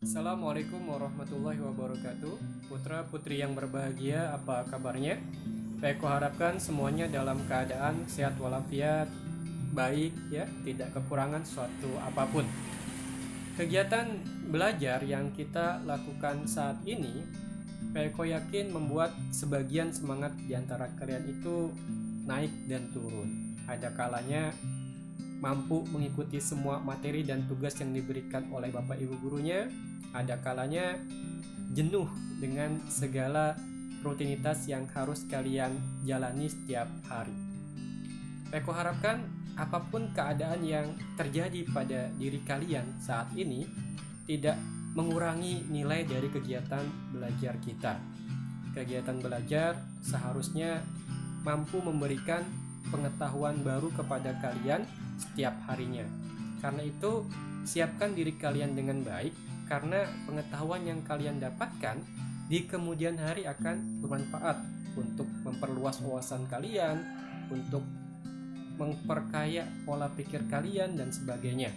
Assalamualaikum warahmatullahi wabarakatuh. Putra putri yang berbahagia, apa kabarnya? Aku harapkan semuanya dalam keadaan sehat walafiat, baik ya, tidak kekurangan suatu apapun. Kegiatan belajar yang kita lakukan saat ini, Eko yakin membuat sebagian semangat di antara kalian itu naik dan turun. Ada kalanya mampu mengikuti semua materi dan tugas yang diberikan oleh Bapak Ibu gurunya. Ada kalanya jenuh dengan segala rutinitas yang harus kalian jalani setiap hari. Aku harapkan apapun keadaan yang terjadi pada diri kalian saat ini tidak mengurangi nilai dari kegiatan belajar kita. Kegiatan belajar seharusnya mampu memberikan pengetahuan baru kepada kalian setiap harinya. Karena itu, siapkan diri kalian dengan baik, karena pengetahuan yang kalian dapatkan di kemudian hari akan bermanfaat untuk memperluas wawasan kalian, untuk memperkaya pola pikir kalian, dan sebagainya.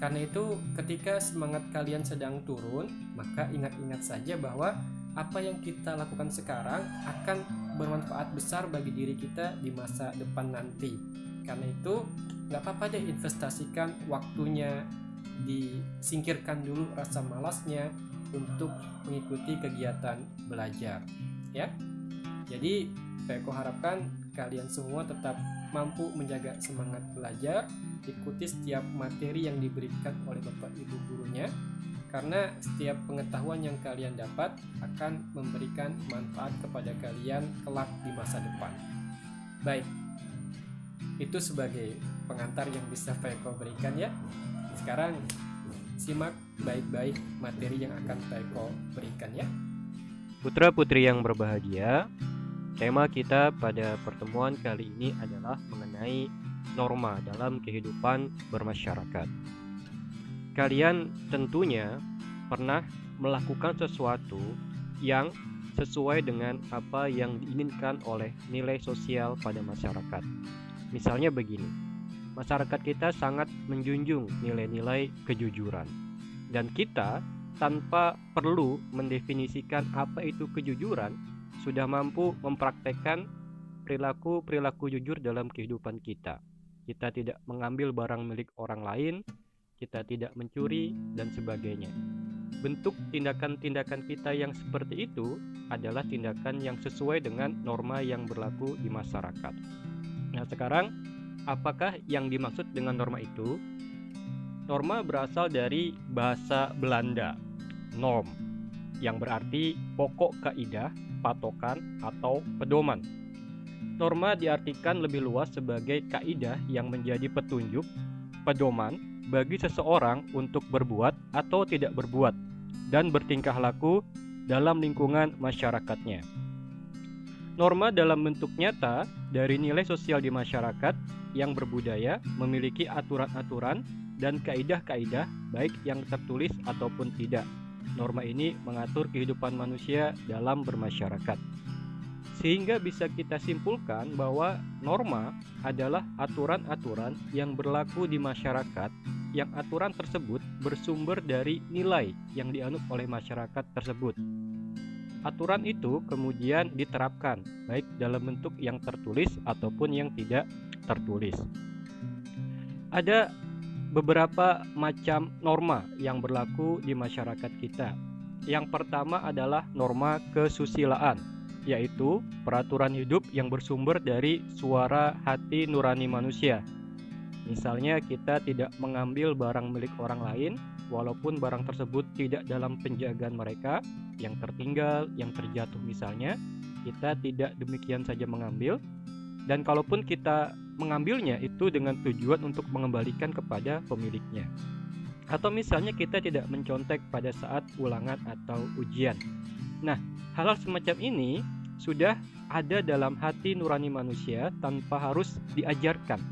Karena itu, ketika semangat kalian sedang turun, maka ingat-ingat saja bahwa apa yang kita lakukan sekarang akan bermanfaat besar bagi diri kita di masa depan nanti. Karena itu, nggak apa-apa deh investasikan waktunya, disingkirkan dulu rasa malasnya untuk mengikuti kegiatan belajar, ya. Jadi, saya harapkan kalian semua tetap mampu menjaga semangat belajar, ikuti setiap materi yang diberikan oleh Bapak Ibu gurunya, karena setiap pengetahuan yang kalian dapat akan memberikan manfaat kepada kalian kelak di masa depan. Baik, itu sebagai pengantar yang bisa Faeko berikan ya. Sekarang simak baik-baik materi yang akan Faeko berikan ya. Putra putri yang berbahagia, tema kita pada pertemuan kali ini adalah mengenai norma dalam kehidupan bermasyarakat. Kalian tentunya pernah melakukan sesuatu yang sesuai dengan apa yang diinginkan oleh nilai sosial pada masyarakat. Misalnya begini, masyarakat kita sangat menjunjung nilai-nilai kejujuran. Dan kita tanpa perlu mendefinisikan apa itu kejujuran, sudah mampu mempraktekkan perilaku-perilaku jujur dalam kehidupan kita. Kita tidak mengambil barang milik orang lain, kita tidak mencuri, dan sebagainya. Bentuk tindakan-tindakan kita yang seperti itu adalah tindakan yang sesuai dengan norma yang berlaku di masyarakat. Nah, sekarang apakah yang dimaksud dengan norma itu? Norma berasal dari bahasa Belanda, norm, yang berarti pokok kaidah, patokan, atau pedoman. Norma diartikan lebih luas sebagai kaidah yang menjadi petunjuk, pedoman bagi seseorang untuk berbuat atau tidak berbuat dan bertingkah laku dalam lingkungan masyarakatnya. Norma dalam bentuk nyata dari nilai sosial di masyarakat yang berbudaya memiliki aturan-aturan dan kaidah-kaidah baik yang tertulis ataupun tidak. Norma ini mengatur kehidupan manusia dalam bermasyarakat. Sehingga bisa kita simpulkan bahwa norma aturan aturan-aturan yang berlaku di masyarakat, yang aturan tersebut bersumber dari nilai yang dianut oleh masyarakat tersebut. Aturan itu kemudian diterapkan baik dalam bentuk yang tertulis ataupun yang tidak tertulis. Ada beberapa macam norma yang berlaku di masyarakat kita. Yang pertama adalah norma kesusilaan, yaitu peraturan hidup yang bersumber dari suara hati nurani manusia. Misalnya kita tidak mengambil barang milik orang lain walaupun barang tersebut tidak dalam penjagaan mereka, yang tertinggal, yang terjatuh misalnya, kita tidak demikian saja mengambil. Dan kalaupun kita mengambilnya itu dengan tujuan untuk mengembalikan kepada pemiliknya. Atau misalnya kita tidak mencontek pada saat ulangan atau ujian. Nah, hal-hal semacam ini sudah ada dalam hati nurani manusia tanpa harus diajarkan.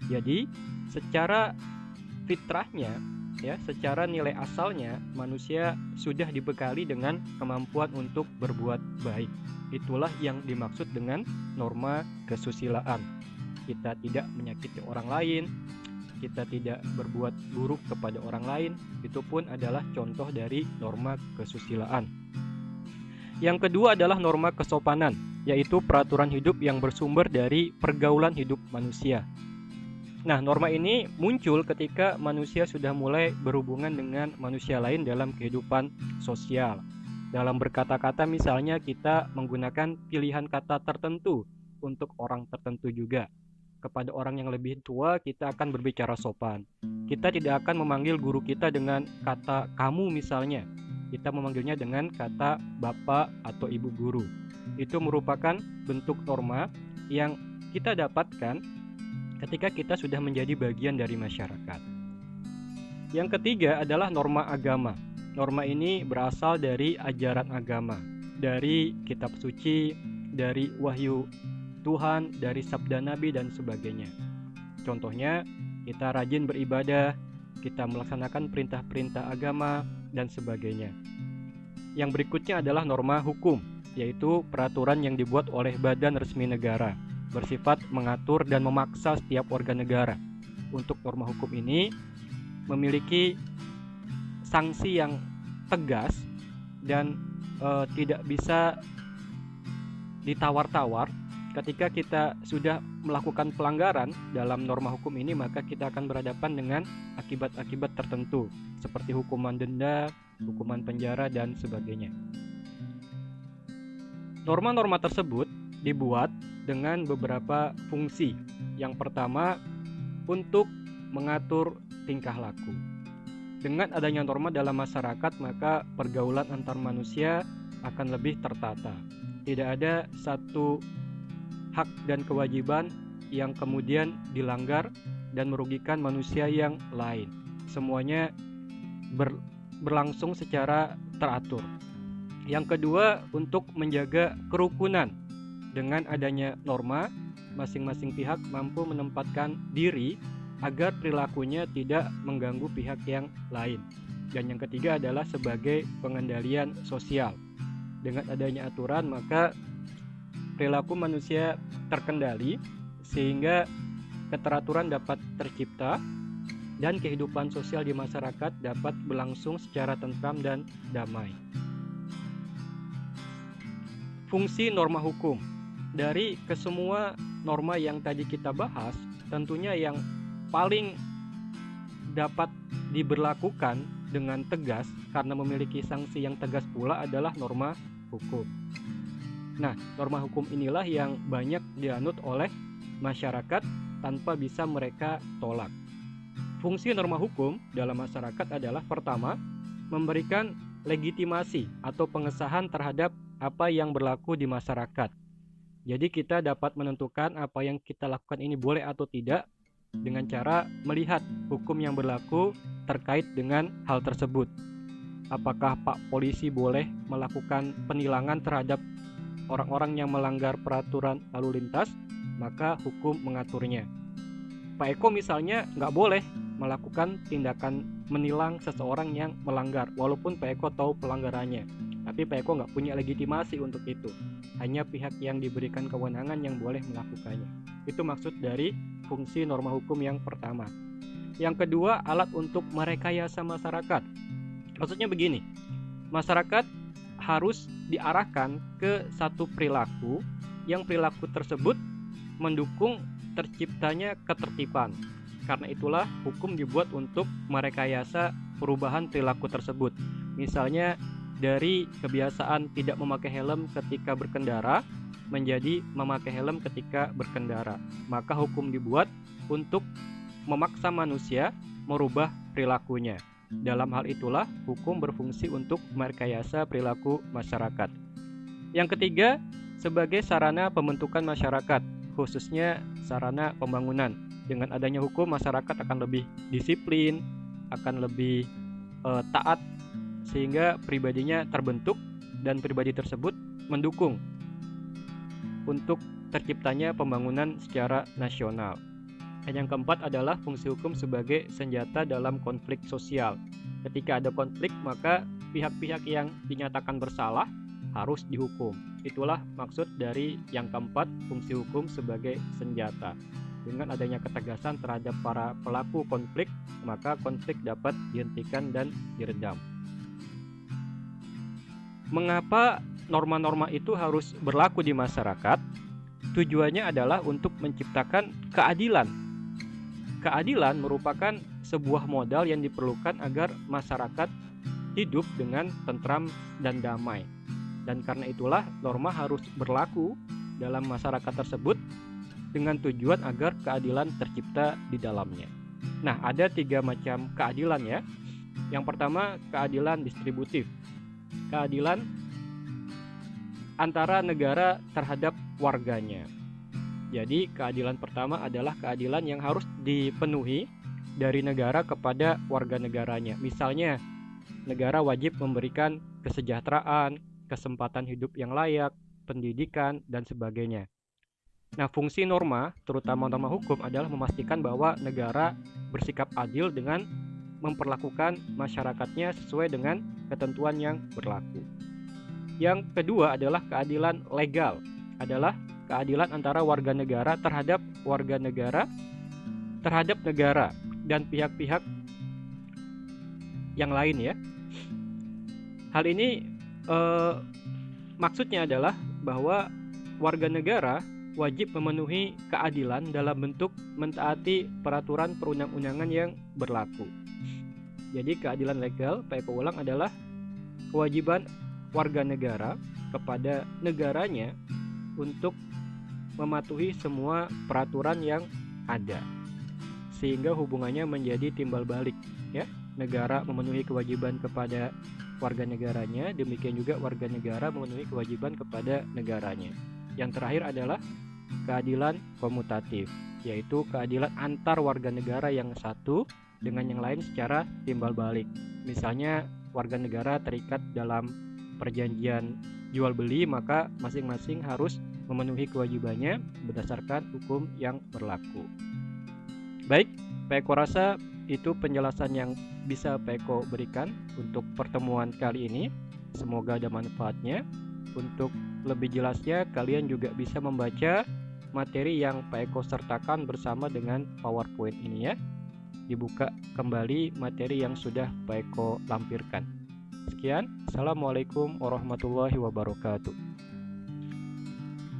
Jadi, secara fitrahnya, ya, secara nilai asalnya, manusia sudah dibekali dengan kemampuan untuk berbuat baik. Itulah yang dimaksud dengan norma kesusilaan. Kita tidak menyakiti orang lain, kita tidak berbuat buruk kepada orang lain, itu pun adalah contoh dari norma kesusilaan. Yang kedua adalah norma kesopanan, yaitu peraturan hidup yang bersumber dari pergaulan hidup manusia. Nah, norma ini muncul ketika manusia sudah mulai berhubungan dengan manusia lain dalam kehidupan sosial. Dalam berkata-kata misalnya kita menggunakan pilihan kata tertentu untuk orang tertentu juga. Kepada orang yang lebih tua kita akan berbicara sopan. Kita tidak akan memanggil guru kita dengan kata kamu misalnya. Kita memanggilnya dengan kata bapak atau ibu guru. Itu merupakan bentuk norma yang kita dapatkan ketika kita sudah menjadi bagian dari masyarakat. Yang ketiga adalah norma agama. Norma ini berasal dari ajaran agama, dari kitab suci, dari wahyu Tuhan, dari sabda Nabi dan sebagainya. Contohnya, kita rajin beribadah, kita melaksanakan perintah-perintah agama dan sebagainya. Yang berikutnya adalah norma hukum, yaitu peraturan yang dibuat oleh badan resmi negara, bersifat mengatur dan memaksa setiap warga negara. Untuk norma hukum ini memiliki sanksi yang tegas dan tidak bisa ditawar-tawar. Ketika kita sudah melakukan pelanggaran dalam norma hukum ini, maka kita akan berhadapan dengan akibat-akibat tertentu, seperti hukuman denda, hukuman penjara, dan sebagainya. Norma-norma tersebut dibuat dengan beberapa fungsi. Yang pertama, untuk mengatur tingkah laku. Dengan adanya norma dalam masyarakat, maka pergaulan antar manusia akan lebih tertata. Tidak ada satu hak dan kewajiban yang kemudian dilanggar dan merugikan manusia yang lain. Semuanya berlangsung secara teratur. Yang kedua, untuk menjaga kerukunan. Dengan adanya norma, masing-masing pihak mampu menempatkan diri agar perilakunya tidak mengganggu pihak yang lain. Dan yang ketiga adalah sebagai pengendalian sosial. Dengan adanya aturan, maka perilaku manusia terkendali sehingga keteraturan dapat tercipta dan kehidupan sosial di masyarakat dapat berlangsung secara tentram dan damai. Fungsi norma hukum. Dari kesemua norma yang tadi kita bahas, tentunya yang paling dapat diberlakukan dengan tegas karena memiliki sanksi yang tegas pula adalah norma hukum. Nah, norma hukum inilah yang banyak dianut oleh masyarakat tanpa bisa mereka tolak. Fungsi norma hukum dalam masyarakat adalah pertama, memberikan legitimasi atau pengesahan terhadap apa yang berlaku di masyarakat. Jadi kita dapat menentukan apa yang kita lakukan ini boleh atau tidak dengan cara melihat hukum yang berlaku terkait dengan hal tersebut. Apakah Pak Polisi boleh melakukan penilangan terhadap orang-orang yang melanggar peraturan lalu lintas, maka hukum mengaturnya. Pak Eko misalnya nggak boleh melakukan tindakan menilang seseorang yang melanggar, walaupun Pak Eko tahu pelanggarannya. Tapi Pak Eko nggak punya legitimasi untuk itu. Hanya pihak yang diberikan kewenangan yang boleh melakukannya. Itu maksud dari fungsi norma hukum yang pertama. Yang kedua, alat untuk merekayasa masyarakat. Maksudnya begini, masyarakat harus diarahkan ke satu perilaku yang perilaku tersebut mendukung terciptanya ketertiban. Karena itulah hukum dibuat untuk merekayasa perubahan perilaku tersebut. Misalnya dari kebiasaan tidak memakai helm ketika berkendara menjadi memakai helm ketika berkendara. Maka hukum dibuat untuk memaksa manusia merubah perilakunya. Dalam hal itulah hukum berfungsi untuk merekayasa perilaku masyarakat. Yang ketiga, sebagai sarana pembentukan masyarakat, khususnya sarana pembangunan. Dengan adanya hukum, masyarakat akan lebih disiplin, akan lebih taat, sehingga pribadinya terbentuk dan pribadi tersebut mendukung untuk terciptanya pembangunan secara nasional. Dan yang keempat adalah fungsi hukum sebagai senjata dalam konflik sosial. Ketika ada konflik, maka pihak-pihak yang dinyatakan bersalah harus dihukum. Itulah maksud dari yang keempat, fungsi hukum sebagai senjata. dengan adanya ketegasan terhadap para pelaku konflik, maka konflik dapat dihentikan dan diredam. Mengapa norma-norma itu harus berlaku di masyarakat? Tujuannya adalah untuk menciptakan keadilan. Keadilan merupakan sebuah modal yang diperlukan agar masyarakat hidup dengan tentram dan damai. Dan karena itulah norma harus berlaku dalam masyarakat tersebut dengan tujuan agar keadilan tercipta di dalamnya. Nah, ada 3 macam keadilan ya. Yang pertama, keadilan distributif. Keadilan antara negara terhadap warganya. Jadi, keadilan pertama adalah keadilan yang harus dipenuhi dari negara kepada warga negaranya. Misalnya, negara wajib memberikan kesejahteraan, kesempatan hidup yang layak, pendidikan, dan sebagainya. Nah, fungsi norma, terutama norma hukum, adalah memastikan bahwa negara bersikap adil dengan memperlakukan masyarakatnya sesuai dengan ketentuan yang berlaku. Yang kedua adalah keadilan legal, adalah keadilan antara warga negara terhadap warga negara, terhadap negara, dan pihak-pihak yang lain ya. Hal ini maksudnya adalah bahwa warga negara wajib memenuhi keadilan dalam bentuk mentaati peraturan perundang-undangan yang berlaku. Jadi keadilan legal, Eko ulang, adalah kewajiban warga negara kepada negaranya untuk mematuhi semua peraturan yang ada, sehingga hubungannya menjadi timbal balik ya. Negara memenuhi kewajiban kepada warga negaranya, demikian juga warga negara memenuhi kewajiban kepada negaranya. Yang terakhir adalah keadilan komutatif, yaitu keadilan antar warga negara yang satu dengan yang lain secara timbal balik. Misalnya warga negara terikat dalam perjanjian jual beli, maka masing-masing harus memenuhi kewajibannya berdasarkan hukum yang berlaku. Baik, Pak Eko rasa itu penjelasan yang bisa Pak Eko berikan untuk pertemuan kali ini. Semoga ada manfaatnya. Untuk lebih jelasnya, kalian juga bisa membaca materi yang Pak Eko sertakan bersama dengan PowerPoint ini ya. Dibuka kembali materi yang sudah Pak Eko lampirkan. Sekian, Assalamualaikum warahmatullahi wabarakatuh.